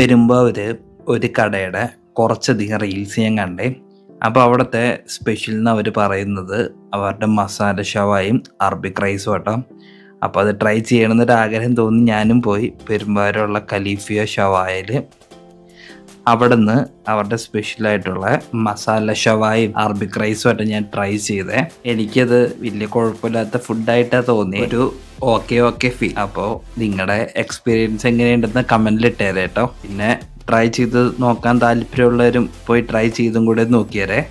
പെരുമ്പാവൂര് ഒരു കടയുടെ കുറച്ചധികം റീൽസ് ഞാൻ കണ്ടേ. അപ്പോൾ അവിടുത്തെ സ്പെഷ്യൽ എന്ന് അവർ പറയുന്നത് അവരുടെ മസാല ഷവായും അറബിക് റൈസും കേട്ടോ. അപ്പോൾ അത് ട്രൈ ചെയ്യണമെന്നൊരു ആഗ്രഹം തോന്നി ഞാനും പോയി പെരുമ്പാവൂരുള്ള ഖലീഫിയ ഷവായിൽ. അവിടെ നിന്ന് അവരുടെ സ്പെഷ്യലായിട്ടുള്ള മസാല ഷവായും അറബിക് റൈസും ആയിട്ട് ഞാൻ ട്രൈ ചെയ്തേ. എനിക്കത് വലിയ കുഴപ്പമില്ലാത്ത ഫുഡായിട്ടാണ് തോന്നി. ഒരു ഓക്കെ ഫീൽ. അപ്പോൾ നിങ്ങളുടെ എക്സ്പീരിയൻസ് എങ്ങനെയുണ്ടെന്ന് കമൻറ്റിൽ ഇട്ടേരേ കേട്ടോ. പിന്നെ ട്രൈ ചെയ്ത് നോക്കാൻ താല്പര്യമുള്ളവരും പോയി ട്രൈ ചെയ്തും കൂടെ നോക്കിയേരേ.